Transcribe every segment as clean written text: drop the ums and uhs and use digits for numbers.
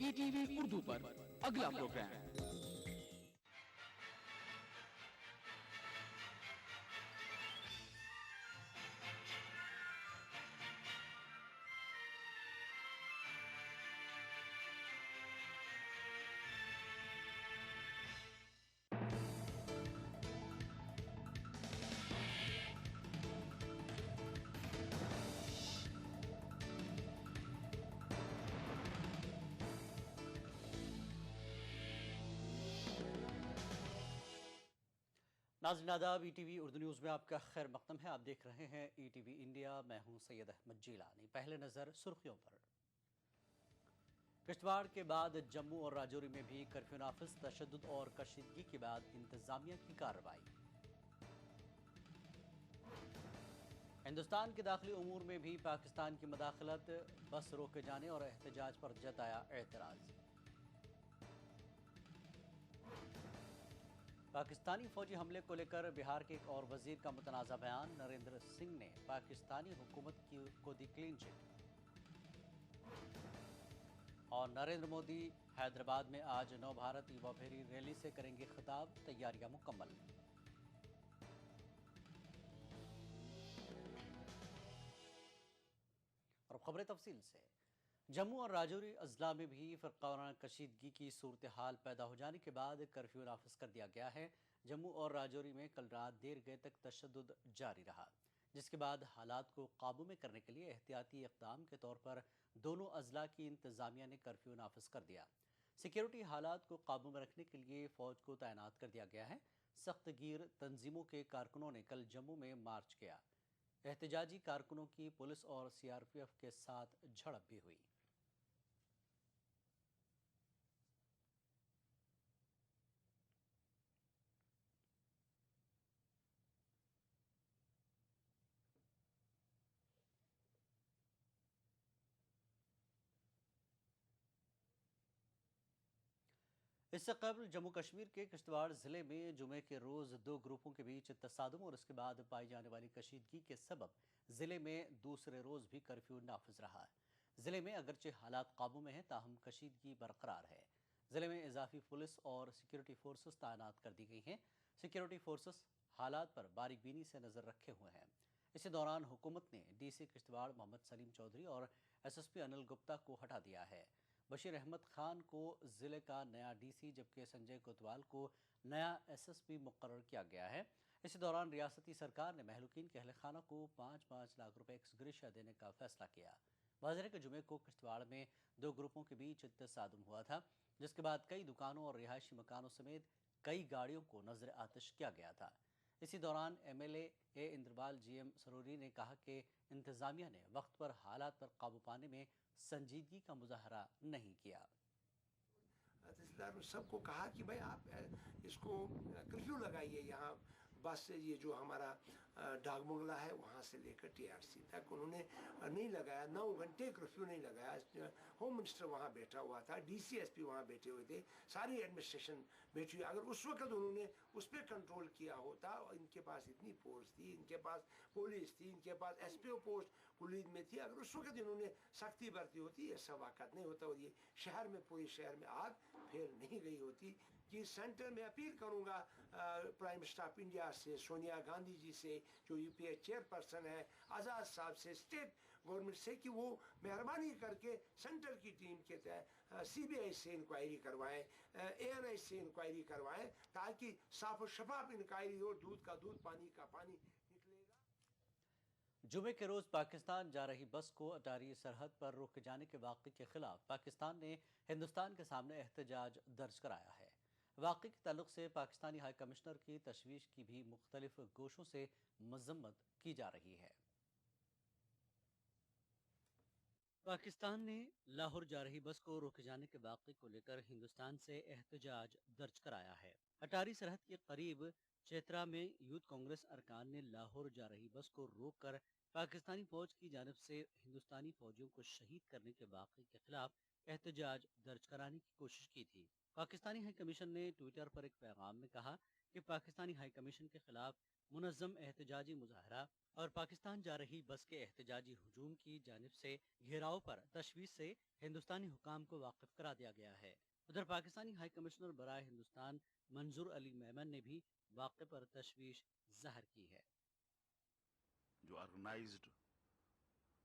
ETV Urdu पर अगला programme. नाज़रीन आदाब, ETV उर्दू न्यूज़ में आपका खैर मक़दम है। आप देख रहे हैं ETV इंडिया। मैं हूं सैयद अहमद जीलानी। पहले नज़र सुर्खियों पर। किश्तवाड़ के बाद जम्मू और राजौरी में भी कर्फ्यू नाफिज, तशद्दुद और कशीदगी के बाद इंतजामिया की कार्रवाई। हिंदुस्तान के दाखिली उमूर में भी पाकिस्तान की मदाखलत, बस रोके जाने और एहतजाज पर जताया एतराज़। पाकिस्तानी फौजी हमले को लेकर बिहार के एक और वजीर का मुतनाज़ा बयान, नरेंद्र सिंह ने पाकिस्तानी हुकूमत को दी क्लीन चिट। और नरेंद्र मोदी हैदराबाद में आज नव भारत युवा फेरी रैली से करेंगे खिताब, तैयारियां मुकम्मल। और खबरें तफसील से। जम्मू और राजौरी अजला में भी फ़िरक़ावाराना कशीदगी की सूरत हाल पैदा हो जाने के बाद कर्फ्यू नाफिज कर दिया गया है। जम्मू और राजौरी में कल रात देर गए तक तशद्दुद जारी रहा, जिसके बाद हालात को काबू में करने के लिए एहतियाती इक़दाम के तौर पर दोनों अजला की इंतज़ामिया ने कर्फ्यू नाफिज कर दिया। सिक्योरिटी हालात को काबू में रखने के लिए फ़ौज को तैनात कर दिया गया है। सख्त गिर तंजीमों के कारकुनों ने कल जम्मू में मार्च किया। एहतजाजी कारकुनों की पुलिस और CRPF के साथ झड़प भी हुई। इससे कबल जम्मू कश्मीर के किश्तवाड़ ज़िले में जुमे के रोज़ दो ग्रुपों के बीच तसादुम और उसके बाद पाई जाने वाली कशीदगी के सबब ज़िले में दूसरे रोज़ भी कर्फ्यू नाफिज रहा है। ज़िले में अगरचे हालात काबू में हैं, ताहम कशीदगी बरकरार है। ज़िले में इजाफी पुलिस और सिक्योरिटी फोर्सेस तैनात कर दी गई हैं। सिक्योरिटी फोर्सेस हालात पर बारीक बीनी से नज़र रखे हुए हैं। इसी दौरान हुकूमत ने DC किश्तवाड़ मोहम्मद सलीम चौधरी और SSP अनिल गुप्ता को हटा दिया है। बशीर अहमद खान को ज़िले का नया DC जबकि संजय कोतवाल को नया SSP मुकर्रर किया गया है। इसी दौरान रियासती सरकार ने महलूकीन के अहल खाना को 5-5 लाख रुपए एक्सग्रेशिया देने का फैसला किया। वाज़ेह के जुमे को किश्तवाड़ में दो ग्रुपों के बीच तसादुम हुआ था, जिसके बाद कई दुकानों और रिहायशी मकानों समेत कई गाड़ियों को नजर आतिश किया गया था। इसी दौरान MLA इंद्रपाल GM सरोरी ने कहा कि इंतजामिया ने वक्त पर हालात पर काबू पाने में संजीदगी का मुजाहरा नहीं किया। तहसीलदार ने सबको कहा कि भाई आप इसको कर्फ्यू लगाइए, यहाँ बस से ये जो हमारा डाकबंगला है वहाँ से लेकर TRC तक उन्होंने नहीं लगाया। 9 घंटे कर्फ्यू नहीं लगाया। होम मिनिस्टर वहाँ बैठा हुआ था, DC SP वहाँ बैठे हुए थे, सारी एडमिनिस्ट्रेशन बैठी हुई। अगर उस वक्त उन्होंने उस पर कंट्रोल किया होता, इनके पास इतनी फोर्स थी, इनके पास पुलिस थी, इनके पास SPO पोस्ट कुलीद में थी, अगर उस वक्त इन्होंने सख्ती बरती होती ये सब वाक़त नहीं होता और ये शहर में पूरे शहर में आग फिर नहीं गई होती। कि सेंटर में अपील करूंगा प्राइम मिनिस्टर ऑफ इंडिया से, सोनिया गांधी जी से, जो UPA चेयरपर्सन है, आज़ाद साहब से, स्टेट गवर्नमेंट से, कि वो मेहरबानी करके सेंटर की टीम के तहत CBI से इंक्वायरी करवाएं, ANI से इंक्वायरी करवाएं, ताकि साफ और शफाफ इंक्वायरी हो, दूध का दूध, पानी का पानी निकलेगा। जुमे के रोज़ पाकिस्तान जा रही बस को अटारी सरहद पर रोके जाने के वाक़े के खिलाफ पाकिस्तान ने हिंदुस्तान के सामने एहतजाज दर्ज कराया है। वाक़े के ताल्लुक से पाकिस्तानी हाई कमिश्नर की तशवीश की भी मुख्तलिफ गोशों से मजम्मत की जा रही है। पाकिस्तान ने लाहौर जा रही बस को रोके जाने के वाक़े को लेकर हिंदुस्तान से एहतजाज दर्ज कराया है। अटारी सरहद के करीब चेत्रा में यूथ कांग्रेस अरकान ने लाहौर जा रही बस को रोककर पाकिस्तानी फौज की जानिब से हिंदुस्तानी फौजियों को शहीद करने के वाक़े के खिलाफ एहतजाज दर्ज कराने की कोशिश की थी। पाकिस्तानी हाई कमीशन ने ट्विटर पर एक पैगाम में कहा कि पाकिस्तानी हाई कमीशन के खिलाफ منظم احتجاجی مظاہرہ اور پاکستان جا رہی بس کے احتجاجی ہجوم کی جانب سے گھیراؤ پر تشویش سے ہندوستانی حکام کو واقف کرا دیا گیا ہے۔ ادھر پاکستانی ہائی کمشنر برائے ہندوستان منظور علی میمن نے بھی واقعے پر تشویش ظاہر کی ہے۔ جو آرگنائزڈ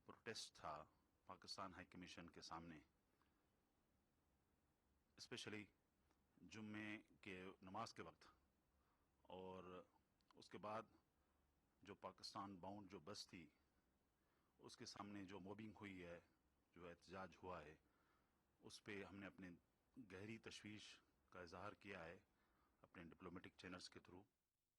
پروٹیسٹ تھا پاکستان ہائی کمیشن کے سامنے، اسپیشلی جمعے کے نماز کے وقت، اور اس کے بعد جو پاکستان باؤنڈ جو بس تھی اس کے سامنے جو موبنگ ہوئی ہے، جو احتجاج ہوا ہے، اس پہ ہم نے اپنے گہری تشویش کا اظہار کیا ہے اپنے ڈپلومیٹک چینلز کے تھرو۔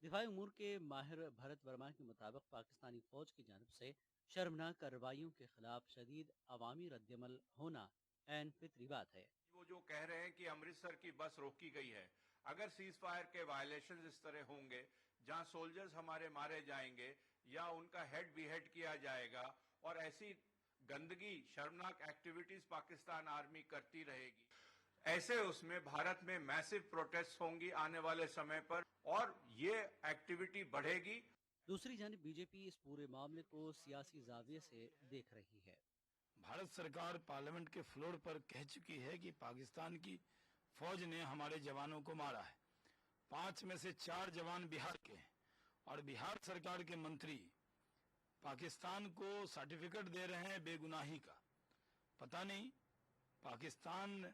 دفاعی امور کے ماہر بھرت ورما کے مطابق پاکستانی فوج کی جانب سے شرمناک کارروائیوں کے خلاف شدید عوامی رد عمل ہونا عین فطری بات ہے۔ وہ جو کہہ رہے ہیں کہ امرتسر کی بس روکی گئی ہے، اگر سیز فائر کے وائلیشنز اس طرح ہوں گے جہاں سولجرز ہمارے مارے جائیں گے یا ان کا ہیڈ بھی ہیڈ کیا جائے گا، اور ایسی گندگی شرمناک ایکٹیویٹیز پاکستان آرمی کرتی رہے گی، ایسے اس میں بھارت میں میسو پروٹیسٹ ہوں گی آنے والے سمے پر، اور یہ ایکٹیویٹی بڑھے گی۔ دوسری جانب بی جے پی اس پورے معاملے کو سیاسی زاویے سے دیکھ رہی ہے۔ بھارت سرکار پارلیمنٹ کے فلور پر کہہ چکی ہے کہ پاکستان کی فوج نے ہمارے جوانوں کو مارا ہے۔ 5 میں سے 4 جوان بہار کے ہیں، اور بہار سرکار کے منتری پاکستان کو سرٹیفکیٹ دے رہے ہیں بے گناہی کا۔ پتہ نہیں پاکستان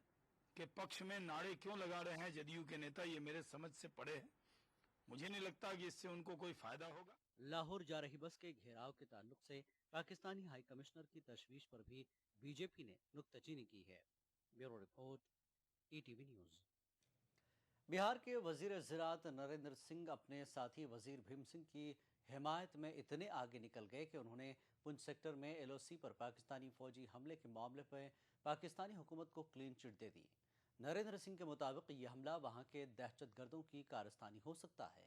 کے پکش میں نعرے کیوں لگا رہے ہیں جدیو کے نیتا، یہ میرے سمجھ سے پڑے ہیں۔ مجھے نہیں لگتا کہ اس سے ان کو کوئی فائدہ ہوگا۔ لاہور جا رہی بس کے گھیراؤ کے تعلق سے پاکستانی ہائی کمشنر کی تشویش پر بھی بی جے پی نے نکتہ چینی کی ہے۔ Bureau report, E T V news. Bihar کے وزیر زراعت نریندر سنگھ اپنے ساتھی وزیر بھیم سنگھ کی حمایت میں اتنے آگے نکل گئے کہ انہوں نے پنچ سیکٹر میں ایل او سی پر پاکستانی فوجی حملے کے معاملے پر پاکستانی حکومت کو کلین چٹ دے دی۔ نریندر سنگھ کے مطابق یہ حملہ وہاں کے دہشت گردوں کی کارستانی ہو سکتا ہے۔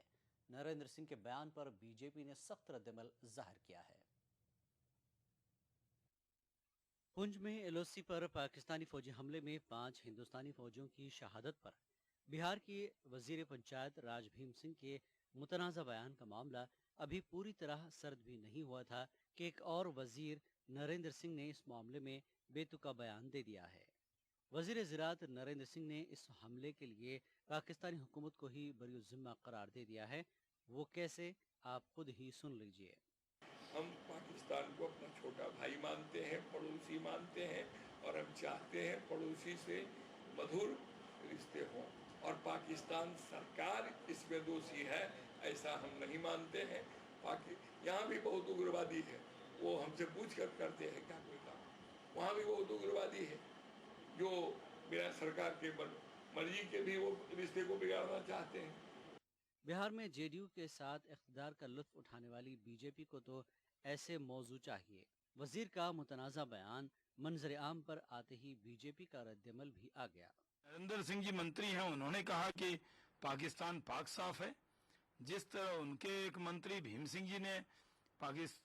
نریندر سنگھ کے بیان پر بی جے پی نے سخت رد عمل ظاہر کیا ہے۔ پنچ میں ایل او سی پر پاکستانی فوجی حملے میں 5 ہندوستانی فوجیوں کی شہادت پر بہار کی وزیر پنچایت راج بھیم سنگھ کے متنازع بیان کا معاملہ ابھی پوری طرح سرد بھی نہیں ہوا تھا کہ ایک اور وزیر نریندر سنگھ نے اس معاملے میں بے تکا بیان دے دیا ہے۔ وزیر زراعت نریندر سنگھ نے اس حملے کے لیے پاکستانی حکومت کو ہی بری الذمہ قرار دے دیا ہے۔ وہ کیسے، آپ خود ہی سن لیجئے۔ ہم پاکستان کو اپنا چھوٹا بھائی مانتے ہیں، پڑوسی مانتے ہیں، اور ہم چاہتے ہیں پڑوسی سے مدھر رشتے ہوں، اور پاکستان سرکار اس میں دوشی ہے ایسا ہم نہیں مانتے ہیں۔ یہاں بھی بہت اگروادی ہے، وہ ہم سے پوچھ کر کرتے ہیں کیا کوئی کام، وہاں بھی بہت اگروادی ہے جو بنا سرکار کے مرضی کے بھی وہ رشتے کو بگاڑنا چاہتے ہیں۔ بہار میں جے ڈی یو کے ساتھ اقتدار کا لطف اٹھانے والی بی جے پی کو تو ایسے موضوع چاہیے۔ وزیر کا متنازع بیان منظر عام پر آتے ہی بی جے پی کا رد عمل بھی آ گیا۔ نریندر سنگھ جی منتری ہیں، انہوں نے کہا کہ پاکستان پاک صاف ہے۔ جس طرح ان کے ایک منتری بھیم سنگھ جی نے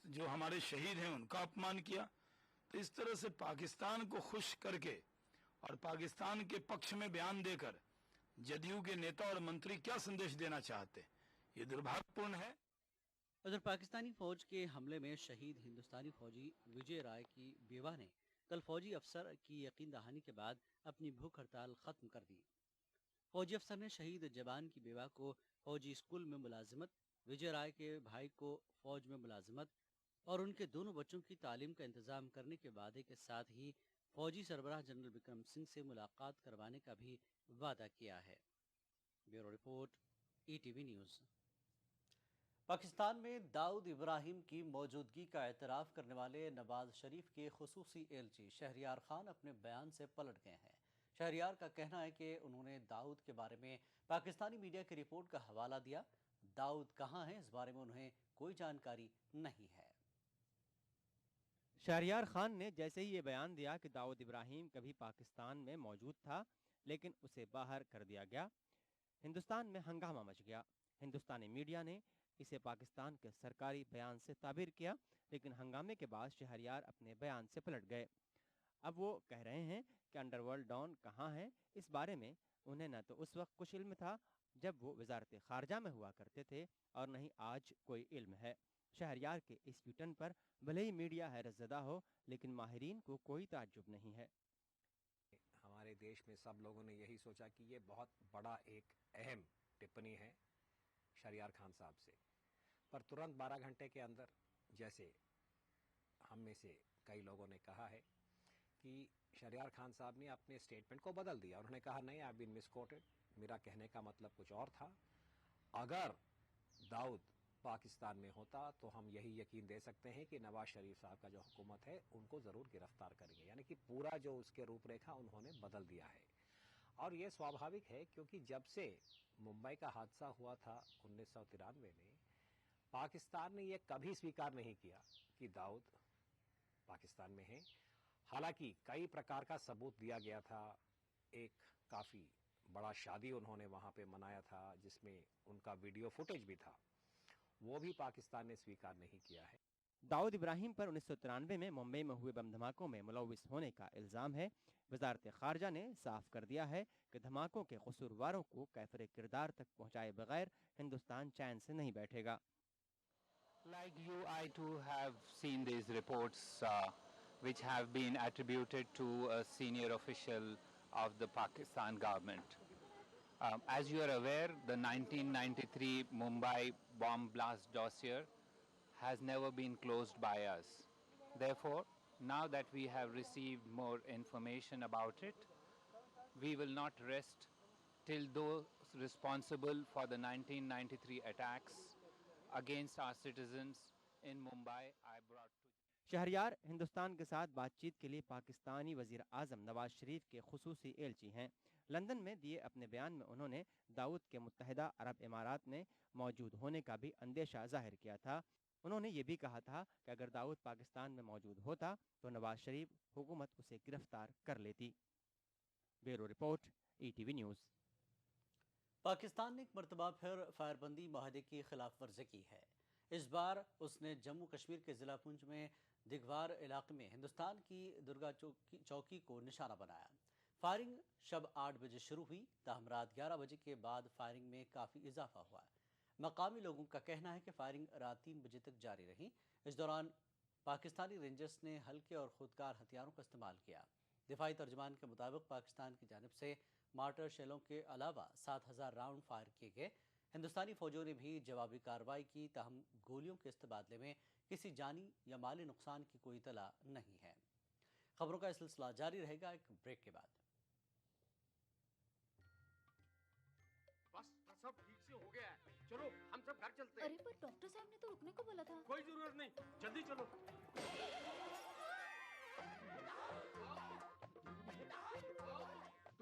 جو ہمارے شہید ہیں ان کا اپمان کیا، تو اس طرح سے پاکستان کو خوش کر کے اور پاکستان کے پکش میں بیان دے کر جدیو کے نیتا اور منتری کیا سندیش دینا چاہتے ہیں، یہ دربھاگپورن ہے۔ ادھر پاکستانی فوج کے حملے میں شہید ہندوستانی فوجی وجے رائے کی بیوہ نے کل فوجی افسر کی یقین دہانی کے بعد اپنی بھوک ہڑتال ختم کر دی۔ فوجی افسر نے شہید جوان کی بیوہ کو فوجی اسکول میں ملازمت، وجے رائے کے بھائی کو فوج میں ملازمت اور ان کے دونوں بچوں کی تعلیم کا انتظام کرنے کے وعدے کے ساتھ ہی فوجی سربراہ جنرل بکرم سنگھ سے ملاقات کروانے کا بھی وعدہ کیا ہے۔ Bureau report, E T V news. Pakistan میں داؤد ابراہیم کی موجودگی کا اعتراف کرنے والے نواز شریف کے خصوصی ایلچی شہریار خان اپنے بیان سے پلٹ گئے ہیں۔ شہریار کا کہنا ہے کہ انہوں نے داؤد کے بارے میں پاکستانی میڈیا کی رپورٹ کا حوالہ دیا۔ داؤد کہاں ہے اس بارے میں انہیں کوئی جانکاری نہیں ہے۔ شہریار خان نے جیسے ہی یہ بیان دیا کہ داؤد ابراہیم کبھی پاکستان میں موجود تھا لیکن اسے باہر کر دیا گیا، ہندوستان میں ہنگامہ مچ گیا۔ ہندوستانی میڈیا نے اسے پاکستان کے سرکاری بیان سے تعبیر کیا، لیکن ہنگامے کے بعد شہریار اپنے بیان سے پلٹ گئے۔ اب وہ کہہ رہے ہیں کہ انڈر ورلڈ ڈان کہاں ہے، اس بارے میں उन्हें न तो उस वक्त कुछ इल्म था जब वो वजारत खारजा में हुआ करते थे और न ही आज कोई इल्म है। शहरयार के इस यूटर्न पर भले ही मीडिया हैरत ज़दा हो, लेकिन माहिरीन को कोई ताज्जुब नहीं है। हमारे देश में सब लोगों ने यही सोचा कि ये बहुत बड़ा एक अहम टिप्पणी है शहरयार खान साहब से, पर तुरंत 12 घंटे के अंदर, जैसे हम में से कई लोगों ने कहा है, कि शहरयार खान साहब ने अपने स्टेटमेंट को बदल दिया। उन्होंने कहा नहीं, आई बीन मिसकोटेड, मेरा कहने का मतलब कुछ और था। अगर दाऊद पाकिस्तान में होता तो हम यही यकीन दे सकते हैं कि नवाज शरीफ साहब का जो हुकूमत है उनको ज़रूर गिरफ्तार करेंगे। यानी कि पूरा जो उसके रूपरेखा उन्होंने बदल दिया है। और ये स्वाभाविक है, क्योंकि जब से मुंबई का हादसा हुआ था 1993 में, पाकिस्तान ने ये कभी स्वीकार नहीं किया कि दाऊद पाकिस्तान में है। हालांकि कई प्रकार का सबूत दिया गया था। एक काफ़ी बड़ा शादी उन्होंने वहाँ पे मनाया था, जिसमें उनका वीडियो फुटेज भी था, वो भी पाकिस्तान ने स्वीकार नहीं किया है। दाऊद इब्राहिम पर 1993 में मुंबई में हुए बम धमाकों में मुलव्विस होने का इल्ज़ाम है। वजारत खारजा ने साफ कर दिया है कि धमाकों के कसूरवारों को कैफरे किरदार तक पहुँचाए बगैर हिंदुस्तान चैन से नहीं बैठेगा। Like you, I too have seen these reports which have been attributed to a senior official of the Pakistan government. As you are aware, the 1993 Mumbai bomb blast dossier has never been closed by us. Therefore, now that we have received more information about it, we will not rest till those responsible for the 1993 attacks against our citizens in Mumbai are brought to. Shahryar Hindustan के साथ बातचीत के लिए पाकिस्तानी वजीर आज़म नवाज शरीफ के खुसूसी एलची हैं। London में दिए अपने बयान में उन्होंने दाऊद के मुत्तहिदा अरब इमारात में मौजूद होने का भी अंदेशा जाहिर किया था। उन्होंने ये भी कहा था कि अगर दाऊद पाकिस्तान में मौजूद होता तो नवाज शरीफ हुकूमत उसे गिरफ्तार कर लेती। Bureau report, ETV news. Pakistan ने एक मरतबा फिर फायरबंदी माहदे की खिलाफ वर्जी की है। इस बार उसने जम्मू कश्मीर के ज़िला पुंछ में दिगवार इलाके में हिंदुस्तान की दुर्गा चौकी को निशाना बनाया। फायरिंग शब 8 बजे शुरू हुई, ताहम रात 11 बजे के बाद फायरिंग में काफ़ी इजाफा हुआ। मकामी लोगों का कहना है कि फायरिंग रात 3 बजे तक जारी रही। इस दौरान पाकिस्तानी रेंजर्स ने हल्के और खुदकार हथियारों का इस्तेमाल किया। दिफाई तर्जमान के मुताबिक पाकिस्तान की जानिब से मार्टर शेलों के अलावा 7000 राउंड फायर किए गए। हिंदुस्तानी फौजों ने भी जवाबी कार्रवाई की, ताहम गोलियों के इस्तेबादले में किसी जानी या माली नुकसान की कोई इतला नहीं है। खबरों का सिलसिला जारी रहेगा एक ब्रेक के बाद। बस सब ठीक से हो गया है, चलो हम सब घर चलते हैं। अरे पर डॉक्टर साहब ने तो रुकने को बोला था। कोई जरूरत नहीं, जल्दी चलो।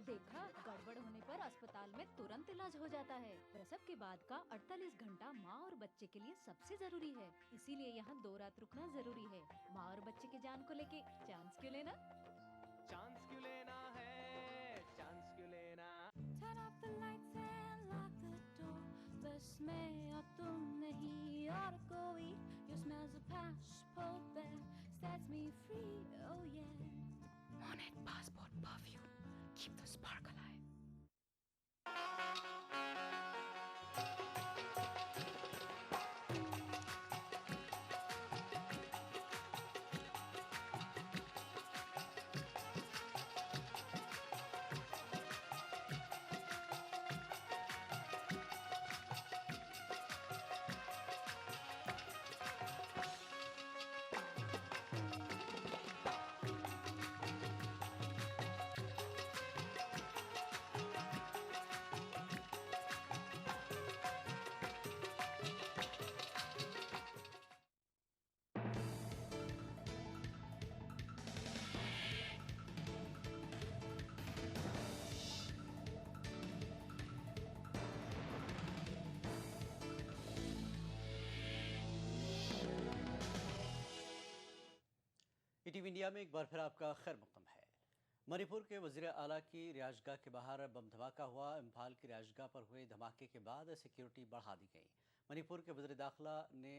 देखा, गड़बड़ होने पर अस्पताल में तुरंत इलाज हो जाता है। प्रसव के बाद का 48 घंटा माँ और बच्चे के लिए सबसे जरूरी है, इसीलिए यहाँ 2 रात रुकना जरूरी है। माँ और बच्चे की जान को लेके चांस क्यों लेना? चांस क्यों लेना है, चांस क्यों लेना? Turn off the lights and lock the door. बस मैं और तुम नहीं और कोई. Your smell's a passport that sets me free. Oh yeah. Monet passport perfume. Keep the spark alive. ETV India में एक बार फिर आपका खैर मक़दम है। मणिपुर के वज़ीर आला की रिहाइशगाह के बाहर बम धमाका हुआ। इम्फाल की रिहाइशगाह पर हुए धमाके के बाद सिक्योरिटी बढ़ा दी गई। मणिपुर के वज़ीर दाखिला ने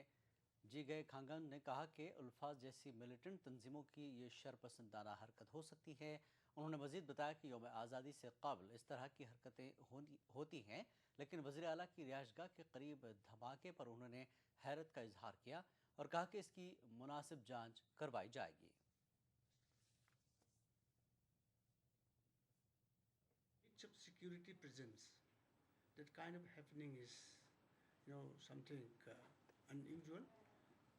जी गए खांगन ने कहा कि उल्फा जैसी मिलिटेंट तंजीमों की ये शरपसंदाना हरकत हो सकती है انہوں نے مزید بتایا کہ یوم آزادی سے قبل اس طرح کی حرکتیں ہوتی ہیں، لیکن وزیر اعلیٰ کی رہائش گاہ کے قریب دھماکے پر انہوں نے حیرت کا اظہار کیا اور کہا کہ اس کی مناسب جانچ کروائی جائے گی۔ Of security presence, that kind of happening is, something unusual.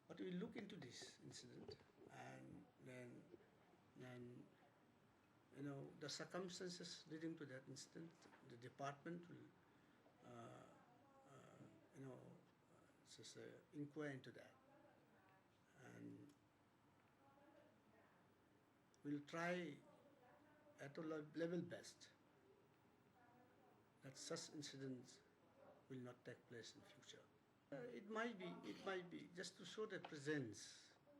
But we look into this incident, and then the circumstances leading to that incident, the department will, just inquire into that, and we'll try at a level best that such incidents will not take place in future. It might be just to show their presence,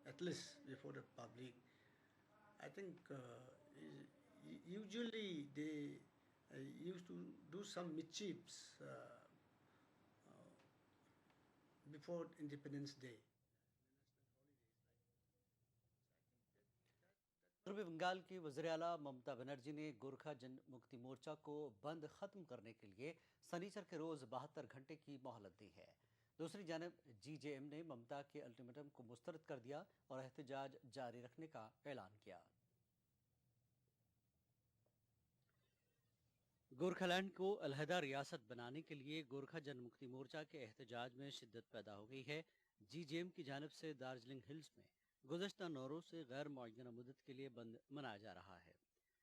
at least before the public. I think usually they used to do some mischiefs before Independence Day. مغربی بنگال کی وزیر اعلیٰ ممتا بنرجی نے گورکھا جن مکتی مورچہ کو بند ختم کرنے کے لیے سنیچر کے روز 72 گھنٹے کی مہلت دی ہے۔ دوسری جانب جی جے ایم نے ممتا کے الٹیمیٹم کو مسترد کر دیا اور احتجاج جاری رکھنے کا اعلان کیا۔ گورکھا لینڈ کو علیحدہ ریاست بنانے کے لیے گورکھا جن مکتی مورچہ کے احتجاج میں شدت پیدا ہو گئی ہے۔ جی جے ایم کی جانب سے دارجلنگ ہلز میں گزشتہ نوروز سے غیر معینہ مدت کے لیے بند منایا جا رہا ہے،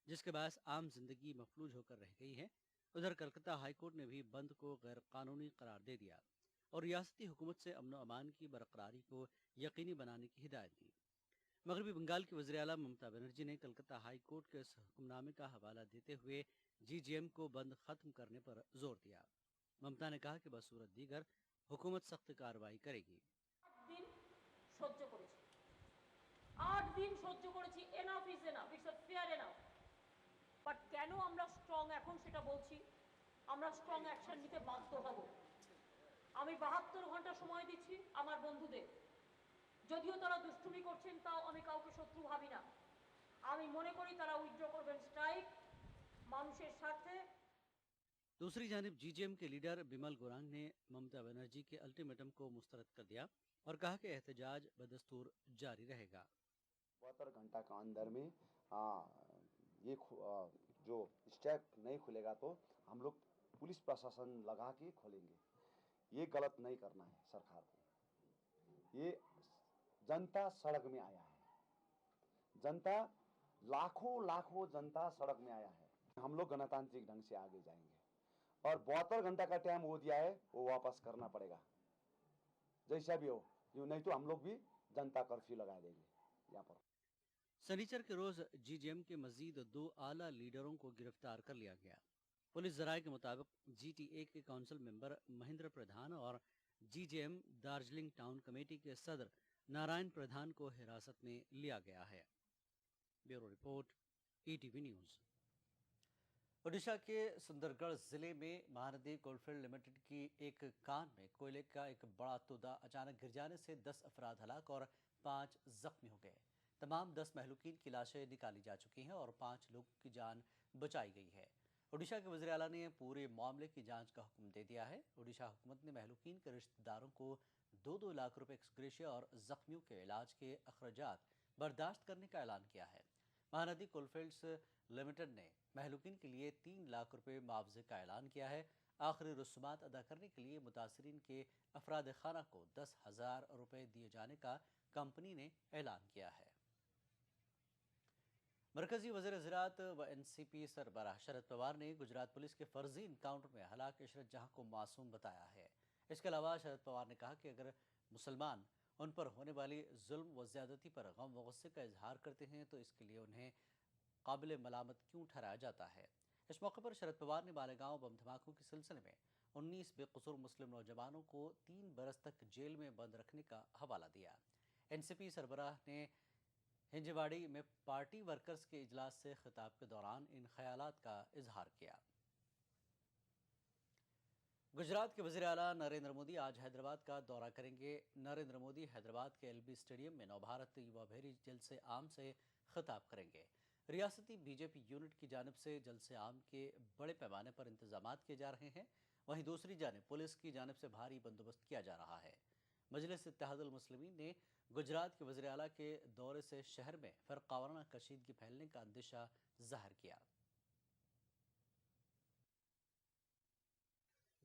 جس کے باعث عام زندگی مفلوج ہو کر رہ گئی ہے۔ ادھر کلکتہ ہائی کورٹ نے بھی بند کو غیر قانونی قرار دے دیا اور ریاستی حکومت سے امن و امان کی برقراری کو یقینی بنانے کی ہدایت دی۔ مغربی بنگال کی وزیر اعلیٰ ممتا بنرجی نے کلکتہ ہائی کورٹ کے اس حکم نامے کا حوالہ دیتے ہوئے جی جے ایم کو بند ختم کرنے پر زور دیا۔ ممتا نے کہا کہ بصورت دیگر حکومت سخت کارروائی کرے گی۔ 8 দিন সহ্য করেছি, enough is enough, it's fair enough. But কেন আমরা স্ট্রং এখন সেটা বলছি, আমরা স্ট্রং অ্যাকশন নিতে বাধ্য হব। আমি 72 ঘন্টা সময় দিচ্ছি আমার বন্ধুদের, যদিও তারা দুষ্টুমি করছেন তাও আমি কাউকে শত্রু ভাবি না। আমি মনে করি তারা উইথড্র করবেন স্ট্রাইক মানুষের স্বার্থে। دوسری جانب جی جے ایم کے لیڈر بمل گورانگ نے ممتا بنرجی کے الٹیمیٹم کو مسترد کر دیا اور کہا کہ احتجاج بدستور جاری رہے گا۔ 72 گھنٹہ کا اندر میں یہ جو اسٹیک نہیں کھلے گا تو ہم لوگ پولیس پرشاسن لگا کے کھولیں گے۔ یہ غلط نہیں کرنا ہے سرکار کو۔ یہ جنتا سڑک میں آیا ہے، جنتا لاکھوں جنتا سڑک میں آیا ہے۔ ہم لوگ گنتانترک ڈھنگ سے آگے جائیں گے اور 72 گھنٹہ کا ٹائم وہ دیا ہے وہ واپس کرنا پڑے گا جیسا بھی ہو، نہیں تو ہم لوگ بھی جنتا کرفیو لگا دیں گے یہاں پر۔ سنیچر کے روز جی جے ایم کے مزید 2 اعلیٰ لیڈروں کو گرفتار کر لیا گیا۔ پولیس ذرائع کے مطابق جی ٹی اے کے کونسل ممبر مہندر پردھان اور G J M Darjeeling town committee کے صدر نارائن پردھان کو حراست میں لیا گیا ہے۔ Bureau report E T V news. Odisha کے سندر گڑھ ضلع میں مہاندی کول فیلڈ لمیٹڈ کی ایک کان میں کوئلے کا ایک بڑا تودا اچانک گر جانے سے 10 افراد ہلاک اور 5 زخمی ہو گئے۔ تمام 10 مہلوکین کی لاشیں نکالی جا چکی ہیں اور 5 لوگوں کی جان بچائی گئی ہے۔ اڈیشہ کے وزیر اعلیٰ نے پورے معاملے کی جانچ کا حکم دے دیا ہے۔ اڈیشہ حکومت نے مہلوکین کے رشتہ داروں کو 2-2 لاکھ روپے ایکس گریشیا اور زخمیوں کے علاج کے اخراجات برداشت کرنے کا اعلان کیا ہے۔ مہاندی کول فیلڈز لمیٹڈ نے مہلوکین کے لیے 3 لاکھ روپے معاوضے کا اعلان کیا ہے۔ آخری رسومات ادا کرنے کے لیے متاثرین کے افراد خانہ کو 10,000 روپے دیے جانے کا کمپنی نے اعلان کیا ہے۔ مرکزی وزیر زراعت و این سی پی سربراہ شرد پوار نے گجرات پولیس کے فرضی انکاؤنٹر میں ہلاک عشرت جہاں کو معصوم بتایا ہے۔ اس کے علاوہ شرد پوار نے کہا کہ اگر مسلمان ان پر ہونے والی ظلم و زیادتی پر غم و غصے کا اظہار کرتے ہیں تو اس کے لیے انہیں قابل ملامت کیوں ٹھہرایا جاتا ہے۔ اس موقع پر شرد پوار نے مالیگاؤں بم دھماکوں کے سلسلے میں 19 بے قصور مسلم نوجوانوں کو 3 برس تک جیل میں بند رکھنے کا حوالہ دیا۔ این سی پی سربراہ نے ہنجواڑی میں پارٹی ورکرز کے اجلاس سے خطاب کے دوران ان خیالات کا اظہار کیا۔ گجرات کے وزیر اعلیٰ نریندر مودی آج حیدرآباد کا دورہ کریں گے۔ نریندر مودی حیدرآباد کے ایل بی اسٹیڈیم میں نو بھارت یوا بھیری جلسے عام سے خطاب کریں گے۔ रियासती बीजेपी यूनिट की जानिब से जलसे आम के बड़े पैमाने पर इंतजामात किए जा रहे हैं। वहीं दूसरी जानिब पुलिस की जानिब से भारी बंदोबस्त किया जा रहा है। मजलिस इत्तेहादुल मुस्लिमीन ने गुजरात के वज़ीर आला के दौरे से शहर में फ़िरक़ावाराना कशीदगी फैलने का अंदेशा ज़ाहिर किया।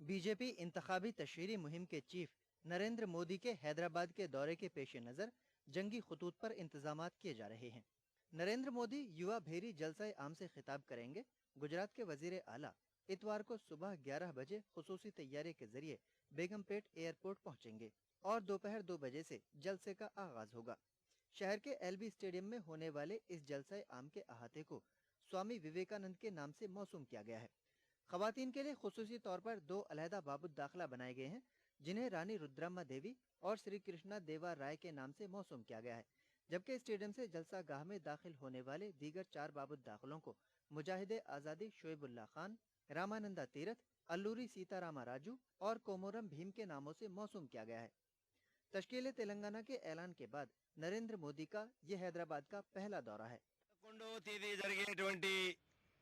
बीजेपी इंतखाबी तशहीरी मुहिम के चीफ नरेंद्र मोदी के हैदराबाद के दौरे के पेश नज़र जंगी खतूत पर इंतजामात किए जा रहे हैं। नरेंद्र मोदी युवा भेरी जलसा आम से खिताब करेंगे। गुजरात के वजीर आला इतवार को सुबह 11 बजे खुसूसी तैयारी के जरिए बेगमपेट एयरपोर्ट पहुंचेंगे और दोपहर 2 बजे से जलसे का आगाज होगा। शहर के एलबी स्टेडियम में होने वाले इस जलसा आम के अहाते को स्वामी विवेकानंद के नाम से मौसूम किया गया है। खवातीन के लिए खुसूसी तौर पर 2 अलहदा बाबुद दाखिला बनाए गए हैं, जिन्हें रानी रुद्रम्मा देवी और श्री कृष्णा देवा राय के नाम से मौसूम किया गया है। जबकि स्टेडियम से जलसा गाह में दाखिल होने वाले दीगर 4 बाबुद दाखिलों को मुजाहिदे आज़ादी शोएबुल्ला खान, रामानंदा तीरथ, अल्लूरी सीतारामा राजू और कोमोरम भीम के नामों से मौसूम किया गया है। तश्कील तेलंगाना के ऐलान के बाद नरेंद्र मोदी का ये हैदराबाद का पहला दौरा है। 11వ తేదీ జరిగేటువంటి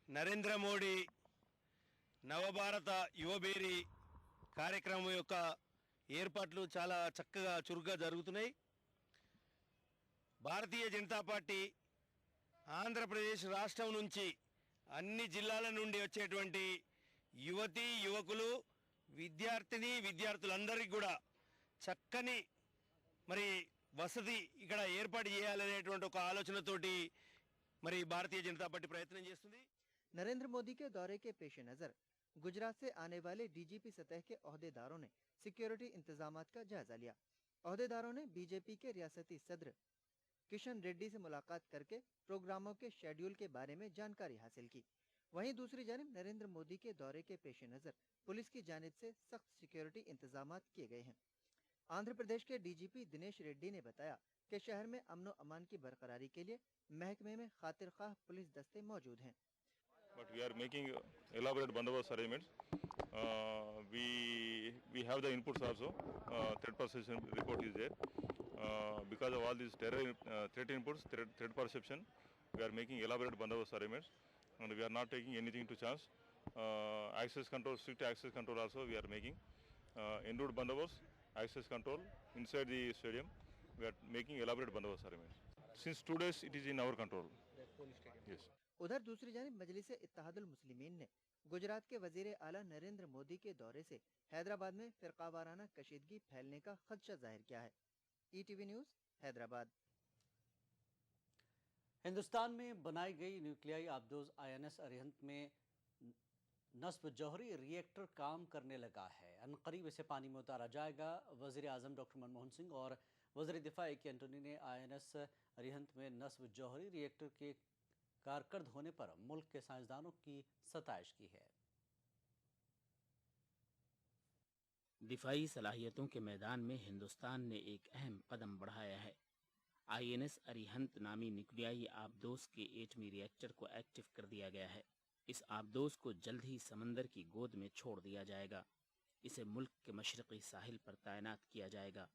నరేంద్ర మోడీ నవభారత యువబేరి కార్యక్రమం యొక్క ఏర్పాట్లు చాలా చక్కగా చురుగ్గా జరుగుతున్నాయి. భారతీయ జనతా పార్టీ ఆంధ్రప్రదేశ్ రాష్ట్రం నుంచి అన్ని జిల్లాల నుండి వచ్చేటువంటి యువతీ యువకులు విద్యార్థులందరికీ కూడా చక్కని మరి వసతి ఇక్కడ ఏర్పాటు చేయాలనేటువంటి ఒక ఆలోచనతోటి మరి భారతీయ జనతా పార్టీ ప్రయత్నం చేస్తుంది. नरेंद्र मोदी के दौरे के पेश नज़र गुजरात से आने वाले डीजीपी सतह के ओहदेदारों ने सिक्योरिटी इंतजामात का जायजा लिया। ओहदेदारों ने बीजेपी के रियासती सदर किशन रेड्डी से मुलाकात करके प्रोग्रामों के शेड्यूल के बारे में जानकारी हासिल की। वहीं दूसरी जानिब नरेंद्र मोदी के दौरे के पेश नज़र पुलिस की जानिब से सख्त सिक्योरिटी इंतजामात किए गए हैं। आंध्र प्रदेश के डीजीपी दिनेश रेड्डी ने बताया कि शहर में अमन अमान की बरकरारी के लिए महकमे में खातिर खाह पुलिस दस्ते मौजूद हैं। But we are making elaborate bandobast arrangements. We have the inputs also. Threat perception report is there. Because of all these terror threat inputs, threat perception, we are making elaborate bandobast arrangements, and we are not taking anything to chance. Access control, strict access control also we are making. En route bandobast, access control inside the stadium. We are making elaborate bandobast arrangements. Since 2 days, it is in our control. Yes. उधर दूसरी जानिब मजलिस इत्तेहादुल मुस्लिमीन ने गुजरात के वजीर आला नरेंद्र मोदी के दौरे से हैदराबाद में फिरकावाराना कशीदगी फैलने का खदशा जाहिर किया है। ETV news Hyderabad. हिंदुस्तान में बनाई गई न्यूक्लियाई आबदोज INS अरिहंत में नस्ब जौहरी रिएक्टर काम करने लगा है। अनकरीब इसे पानी में उतारा जाएगा। वज़ीर आज़म डॉक्टर मनमोहन सिंह और वज़ीर दिफा AK एंटोनी ने INS अरिहंत में नस्ब जौहरी रिएक्टर के कारकर्द होने पर मुल्क के साइंसदानों की सताइश की है। दिफाई सलाहियतों के मैदान में हिंदुस्तान ने एक अहम कदम बढ़ाया है। INS अरिहंत नामी न्यूक्लियाई आबदोज के एटमी रिएक्टर को एक्टिव कर दिया गया है। इस आबदोज को जल्द ही समंदर की गोद में छोड़ दिया जाएगा। इसे मुल्क के मशरक़ी साहिल पर तैनात किया जाएगा।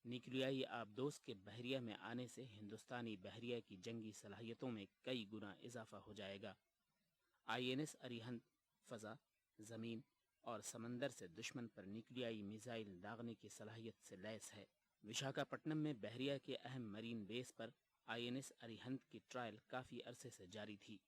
न्यूक्लियाई आबदोज के बहरिया में आने से हिंदुस्तानी बहरिया की जंगी सलाहियतों में कई गुना इजाफा हो जाएगा। INS अरिहंत फ़ज़ा, ज़मीन और समंदर से दुश्मन पर न्यूक्लियाई मिसाइल दागने की सलाहियत से लैस है। विशाखापट्टनम में बहरिया के अहम मरीन बेस पर INS अरिहंत की ट्रायल काफ़ी अरसे से जारी थी।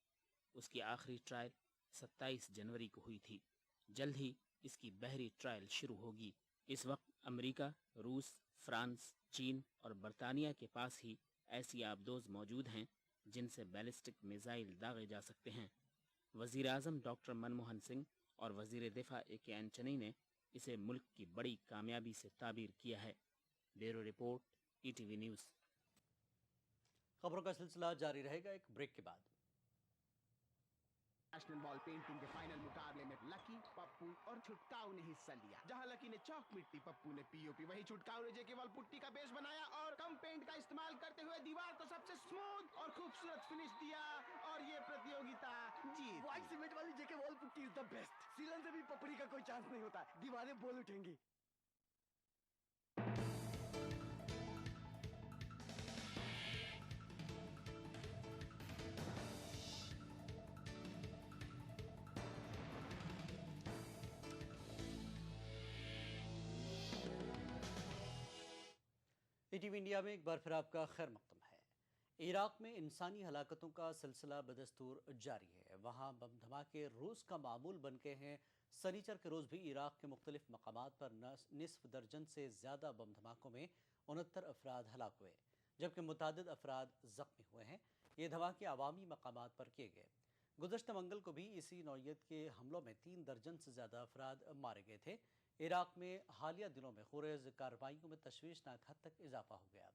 उसकी आखिरी ट्रायल 27 जनवरी को हुई थी। जल्द ही इसकी बहरी ट्रायल शुरू होगी। इस वक्त अमेरिका, रूस, फ्रांस, चीन और बरतानिया के पास ही ऐसी आबदोज मौजूद हैं जिनसे बैलिस्टिक मिसाइल दागे जा सकते हैं। वज़ीर आज़म डॉक्टर मनमोहन सिंह और वज़ीर दिफा AK एंटनी ने इसे मुल्क की बड़ी कामयाबी से ताबीर किया है। Bureau report, ETV news. खबरों का सिलसिला जारी रहेगा एक ब्रेक के बाद। नेशनल बॉल पेंटिंग के फाइनल मुकाबले में लकी, पप्पू और छुटकाऊ ने हिस्सा लिया। जहां लकी ने चौक मिट्टी, पप्पू ने POP, वहीं छुटकाऊ ने जेके वॉल पुट्टी का बेस बनाया और कम पेंट का इस्तेमाल करते हुए दीवार को सबसे स्मूथ और खूबसूरत फिनिश दिया और ये प्रतियोगिता जीत। व्हाइट सीमेंट वाली J K wall putty is the best. सीलन से भी पपड़ी का कोई चांस नहीं होता, दीवारें बोल उठेंगी। ETV इंडिया में एक बार फिर आपका खैर मकदम है। इराक में इंसानी हलाकतों का सिलसिला बदस्तूर जारी है। वहाँ बम धमाके रोज़ का मामूल बन गए हैं। शनिचर के रोज़ भी इराक के मुख्तलिफ मकामात पर निसफ दर्जन से ज़्यादा बम धमाकों में 69 अफराद हलाक हुए, जबकि मुतादिद अफराद ज़ख्मी हुए हैं। ये धमाके अवामी मकामात पर किए गए। गुज़श्ता मंगल को भी इसी नौइयत के हमलों में 3 दर्जन से ज़्यादा अफराद मारे गए थे। इराक में हालिया दिनों में खुरेज कार्रवाइयों में तशवीशनाक हद तक इजाफा हो गया।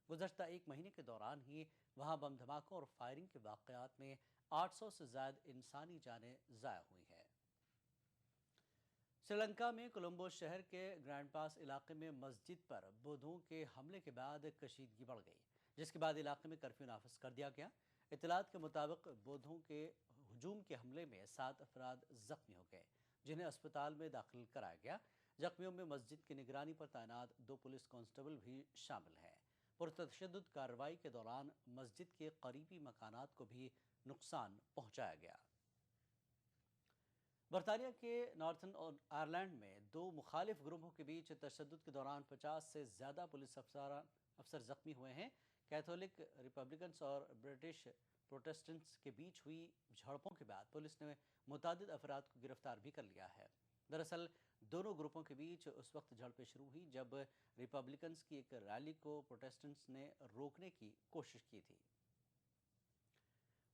गुज़श्ता एक महीने के दौरान ही वहाँ बम धमाकों और फायरिंग के वाक़यात में 800 से ज़्यादा इंसानी जानें ज़ाया हुई हैं। श्रीलंका में कोलंबो शहर के ग्रैंड पास इलाके में मस्जिद पर बुधों के हमले के बाद कशीदगी बढ़ गई, जिसके बाद इलाके में कर्फ्यू नाफिज कर दिया गया। इत्तलात के मुताबिक बुधों के हजूम के हमले में 7 अफराद ज़ख्मी हो गए, जिन्हें अस्पताल में दाखिल कराया गया। जख्मियों में मस्जिद की निगरानी पर तैनात 2 पुलिस कांस्टेबल भी शामिल हैं। पुरतशद्दुद कार्रवाई के दौरान मस्जिद के करीबी मकानात को भी नुकसान पहुंचाया गया। बरतानिया के नॉर्थर्न आयरलैंड में 2 मुखालिफ ग्रुपों के बीच तशद्दुद के दौरान 50 से ज़्यादा पुलिस अफसर ज़ख्मी हुए हैं। कैथोलिक रिपब्लिकन्स और ब्रिटिश प्रोटेस्टेंट्स के बीच हुई झड़पों के बाद पुलिस ने मुतादिद अफराद को गिरफ्तार भी कर लिया है। दरअसल दोनों ग्रुपों के बीच उस वक्त झड़पें शुरू हुई जब रिपब्लिकन्स की एक रैली को प्रोटेस्टेंट्स ने रोकने की कोशिश की थी।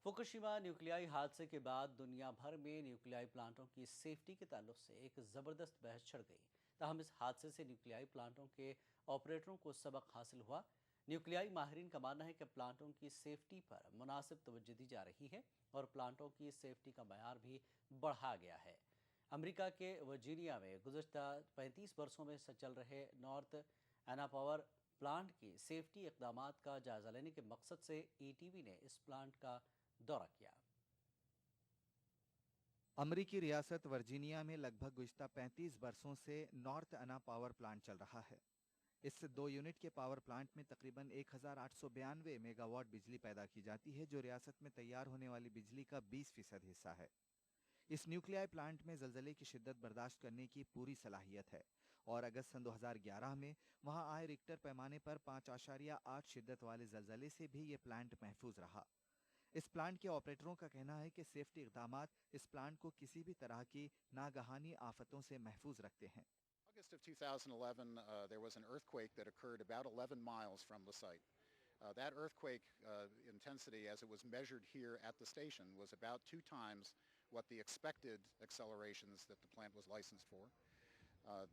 फुकुशिमा न्यूक्लियाई हादसे के बाद दुनिया भर में न्यूक्लियाई प्लांटों की सेफ्टी के ताल्लुक से एक ज़बरदस्त बहस छिड़ गई। ताहम इस हादसे से न्यूक्लियाई प्लांटों के ऑपरेटरों को सबक हासिल हुआ। न्यूक्लियाई माहिरीन का मानना है कि प्लांटों की सेफ्टी पर मुनासिब तवज्जो दी जा रही है और प्लांटों की सेफ्टी का मयार भी बढ़ाया गया है। अमेरिका के वर्जीनिया में गुज़श्ता 35 वर्षों में चल रहे नॉर्थ एना पावर प्लांट की सेफ्टी इक़दामात का जायज़ा लेने के मकसद से ETV ने इस प्लांट का दौरा किया। अमरीकी रियासत वर्जीनिया में लगभग गुज़श्ता 35 वर्षों से नॉर्थ एना पावर प्लांट चल रहा है। इस 2 यूनिट के पावर प्लांट में तकरीबन 1892 मेगावाट बिजली पैदा की जाती है, जो रियासत में तैयार होने वाली बिजली का 20% हिस्सा है। इस न्यूक्लियाई प्लांट में ज़लज़ले की शिद्दत बर्दाश्त करने की पूरी सलाहियत है और अगस्त सन 2011 में वहां आए रिक्टर पैमाने पर 5.8 शिद्दत वाले ज़लज़ले से भी ये प्लांट महफूज रहा। इस प्लांट के ऑपरेटरों का कहना है कि सेफ्टी इक़दामात इस प्लांट को किसी भी तरह की नागहानी आफतों से महफूज रखते हैं। August of 2011, there was an earthquake that occurred about 11 miles from the site. That earthquake intensity, as it was measured here at the station, was about 2 times what the expected accelerations that the plant was licensed for.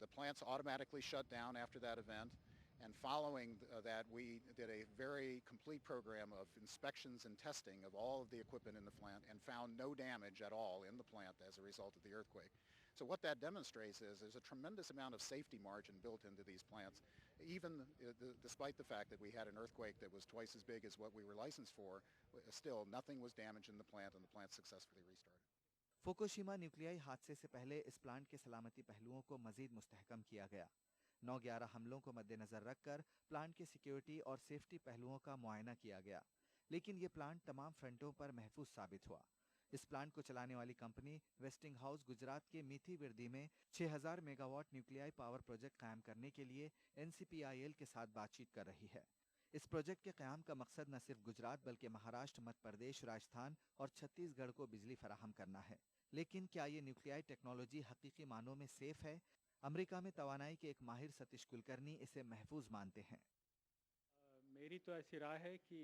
The plants automatically shut down after that event, and following that, we did a very complete program of inspections and testing of all of the equipment in the plant and found no damage at all in the plant as a result of the earthquake. So what that demonstrates is there's a tremendous amount of safety margin built into these plants, even despite the fact that we had an earthquake that was twice as big as what we were licensed for. Still, nothing was damaged in the plant, and the plant successfully restarted. Fukushima nuclei हादसे से पहले इस plant के सलामती पहलुओं को मजीद मुस्तहकम किया गया। 9/11 हमलों को मद्देनजर रखकर प्लांट के सिक्योरिटी और सेफ्टी पहलुओं का मुआयना किया गया, लेकिन ये प्लांट तमाम फ्रंटों पर महफूज साबित हुआ। इस प्लांट को चलाने वाली कंपनी वेस्टिंग हाउस गुजरात के मीठी बिरदी में 6000 मेगावाट न्यूक्लियाई पावर प्रोजेक्ट कायम करने के लिए NCPIL के साथ बातचीत कर रही है। इस प्रोजेक्ट के क़याम का मकसद न सिर्फ गुजरात बल्कि महाराष्ट्र, मध्य प्रदेश, राजस्थान और छत्तीसगढ़ को बिजली फराहम करना है। लेकिन क्या ये न्यूक्लियाई टेक्नोलॉजी हकीकी मानों में सेफ है? अमेरिका में तवानाई के एक माहिर सतीश कुलकर्णी इसे महफूज मानते हैं। मेरी तो ऐसी राय है कि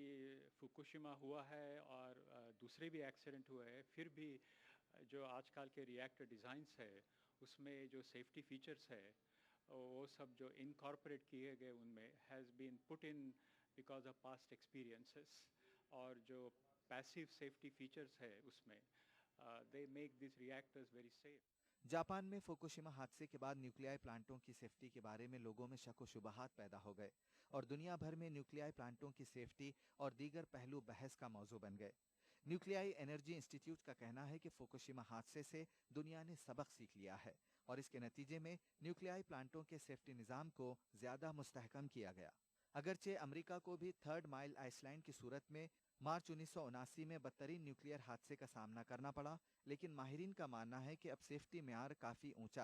फुकुशिमा हुआ है और दूसरे भी एक्सीडेंट हुए हैं, फिर भी जो आजकल के रिएक्टर डिज़ाइंस है उसमें जो सेफ्टी फीचर्स है वो सब जो इनकॉर्पोरेट किए गए उनमें has been put in because of past experiences, और जो पैसिव सेफ्टी फीचर्स है उसमें they make this reactors very safe. Japan में फुकुशिमा हादसे के बाद न्यूक्लियाई प्लांटों की सेफ्टी के बारे में लोगों में शक व शुबहात पैदा हो गए और दुनिया भर में न्यूक्लियाई प्लांटों की सेफ्टी और दीगर पहलू बहस का मौजू बन गए। न्यूक्लियाई एनर्जी इंस्टीट्यूट का कहना है कि फुकुशिमा हादसे से दुनिया ने सबक सीख लिया है और इसके नतीजे में न्यूक्लियाई प्लांटों के सेफ्टी निज़ाम को ज़्यादा मुस्तहकम किया गया। अगरचे अमेरिका को भी 3rd माइल आइसलैंड की सूरत में मार्च 1979 में बदतरीन न्यूक्लियर हादसे का सामना करना पड़ा, लेकिन माहिरीन का मानना है कि अब सेफ्टी मेयार काफ़ी ऊंचा